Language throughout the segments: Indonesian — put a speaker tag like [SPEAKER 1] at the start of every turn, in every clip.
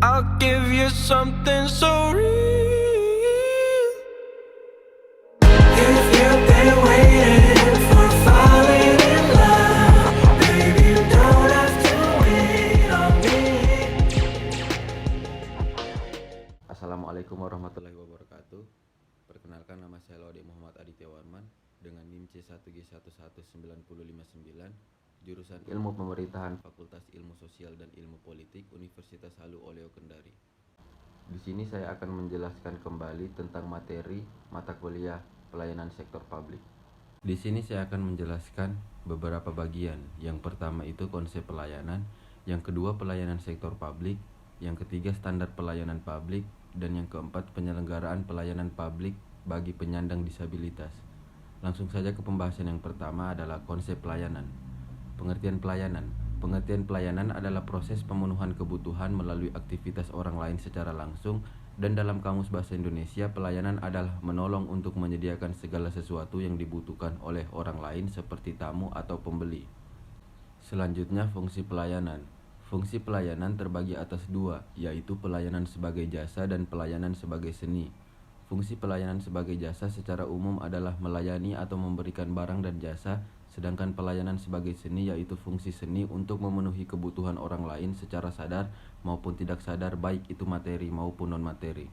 [SPEAKER 1] I'll give you something so real. If you've been waiting for falling in love, baby, you don't have to wait on me.
[SPEAKER 2] Assalamualaikum warahmatullahi wabarakatuh. Perkenalkan, nama saya Laude Muhammad Aditya Warman dengan NIM C1G119059, jurusan Ilmu Pemerintahan Fakultas Ilmu Sosial dan Ilmu Politik Universitas Halu Oleo Kendari. Di sini saya akan menjelaskan kembali tentang materi mata kuliah pelayanan sektor publik. Di sini saya akan menjelaskan beberapa bagian. Yang pertama itu konsep pelayanan, yang kedua pelayanan sektor publik, yang ketiga standar pelayanan publik, dan yang keempat penyelenggaraan pelayanan publik bagi penyandang disabilitas. Langsung saja ke pembahasan yang pertama adalah konsep pelayanan. Pengertian pelayanan. Pengertian pelayanan adalah proses pemenuhan kebutuhan melalui aktivitas orang lain secara langsung, dan dalam Kamus Bahasa Indonesia, pelayanan adalah menolong untuk menyediakan segala sesuatu yang dibutuhkan oleh orang lain seperti tamu atau pembeli. Selanjutnya, fungsi pelayanan. Fungsi pelayanan terbagi atas dua, yaitu pelayanan sebagai jasa dan pelayanan sebagai seni. Fungsi pelayanan sebagai jasa secara umum adalah melayani atau memberikan barang dan jasa, sedangkan pelayanan sebagai seni yaitu fungsi seni untuk memenuhi kebutuhan orang lain secara sadar maupun tidak sadar, baik itu materi maupun non-materi.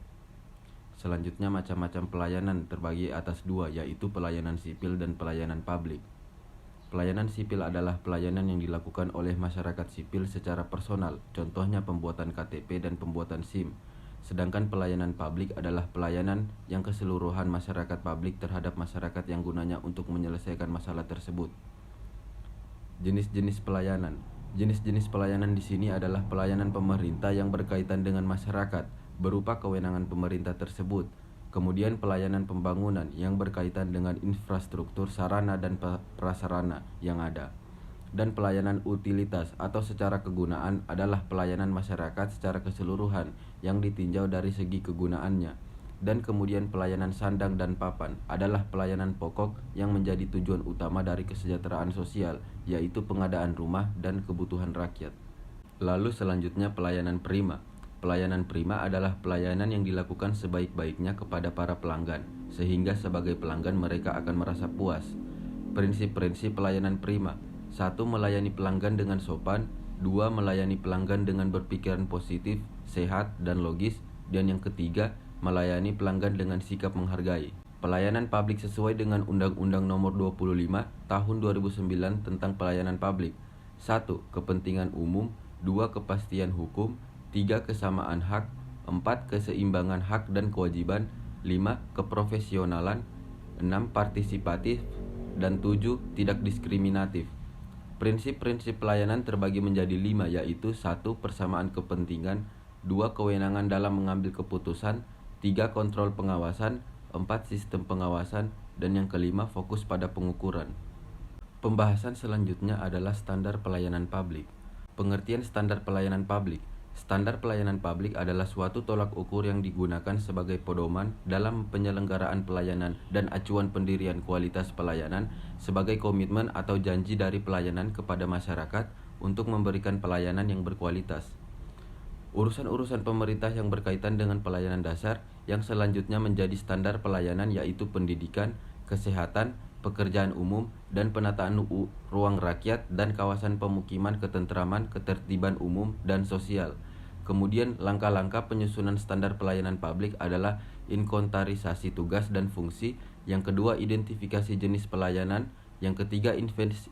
[SPEAKER 2] Selanjutnya, macam-macam pelayanan terbagi atas dua, yaitu pelayanan sipil dan pelayanan publik. Pelayanan sipil adalah pelayanan yang dilakukan oleh masyarakat sipil secara personal, contohnya pembuatan KTP dan pembuatan SIM. Sedangkan pelayanan publik adalah pelayanan yang keseluruhan masyarakat publik terhadap masyarakat yang gunanya untuk menyelesaikan masalah tersebut. Jenis-jenis pelayanan. Jenis-jenis pelayanan di sini adalah pelayanan pemerintah yang berkaitan dengan masyarakat, berupa kewenangan pemerintah tersebut. Kemudian pelayanan pembangunan yang berkaitan dengan infrastruktur, sarana dan prasarana yang ada. Dan pelayanan utilitas atau secara kegunaan adalah pelayanan masyarakat secara keseluruhan yang ditinjau dari segi kegunaannya. Dan kemudian pelayanan sandang dan papan adalah pelayanan pokok yang menjadi tujuan utama dari kesejahteraan sosial, yaitu pengadaan rumah dan kebutuhan rakyat. Lalu selanjutnya pelayanan prima. Pelayanan prima adalah pelayanan yang dilakukan sebaik-baiknya kepada para pelanggan, sehingga sebagai pelanggan mereka akan merasa puas. Prinsip-prinsip pelayanan prima. 1. Melayani pelanggan dengan sopan. 2. Melayani pelanggan dengan berpikiran positif, sehat, dan logis. Dan yang ketiga, melayani pelanggan dengan sikap menghargai. Pelayanan publik sesuai dengan Undang-Undang Nomor 25 Tahun 2009 tentang Pelayanan Publik. 1. Kepentingan umum. 2. Kepastian hukum. 3. Kesamaan hak. 4. Keseimbangan hak dan kewajiban. 5. Keprofesionalan. 6. Partisipatif. Dan 7. Tidak diskriminatif. Prinsip-prinsip pelayanan terbagi menjadi 5, yaitu 1. Persamaan kepentingan. 2. Kewenangan dalam mengambil keputusan. 3. Kontrol pengawasan. 4. Sistem pengawasan. Dan yang kelima, fokus pada pengukuran. Pembahasan selanjutnya adalah standar pelayanan publik. Pengertian standar pelayanan publik. Standar pelayanan publik adalah suatu tolak ukur yang digunakan sebagai pedoman dalam penyelenggaraan pelayanan dan acuan pendirian kualitas pelayanan sebagai komitmen atau janji dari pelayanan kepada masyarakat untuk memberikan pelayanan yang berkualitas. Urusan-urusan pemerintah yang berkaitan dengan pelayanan dasar yang selanjutnya menjadi standar pelayanan yaitu pendidikan, kesehatan, pekerjaan umum, dan penataan ruang rakyat dan kawasan pemukiman, ketentraman, ketertiban umum, dan sosial. Kemudian langkah-langkah penyusunan standar pelayanan publik adalah inventarisasi tugas dan fungsi, yang kedua identifikasi jenis pelayanan, yang ketiga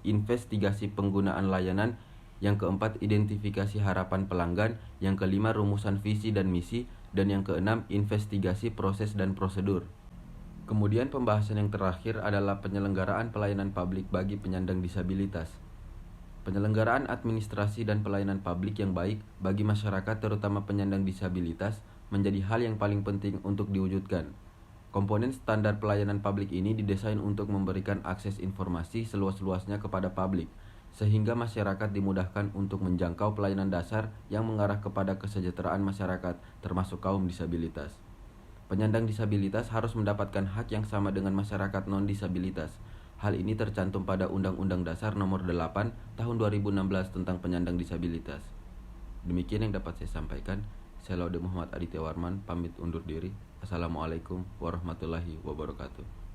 [SPEAKER 2] investigasi penggunaan layanan, yang keempat identifikasi harapan pelanggan, yang kelima rumusan visi dan misi, dan yang keenam investigasi proses dan prosedur. Kemudian pembahasan yang terakhir adalah penyelenggaraan pelayanan publik bagi penyandang disabilitas. Penyelenggaraan administrasi dan pelayanan publik yang baik bagi masyarakat terutama penyandang disabilitas menjadi hal yang paling penting untuk diwujudkan. Komponen standar pelayanan publik ini didesain untuk memberikan akses informasi seluas-luasnya kepada publik, sehingga masyarakat dimudahkan untuk menjangkau pelayanan dasar yang mengarah kepada kesejahteraan masyarakat termasuk kaum disabilitas. Penyandang disabilitas harus mendapatkan hak yang sama dengan masyarakat non-disabilitas. Hal ini tercantum pada Undang-Undang Dasar Nomor 8 Tahun 2016 tentang penyandang disabilitas. Demikian yang dapat saya sampaikan. Saya Laude Muhammad Aditya Warman pamit undur diri. Assalamualaikum warahmatullahi wabarakatuh.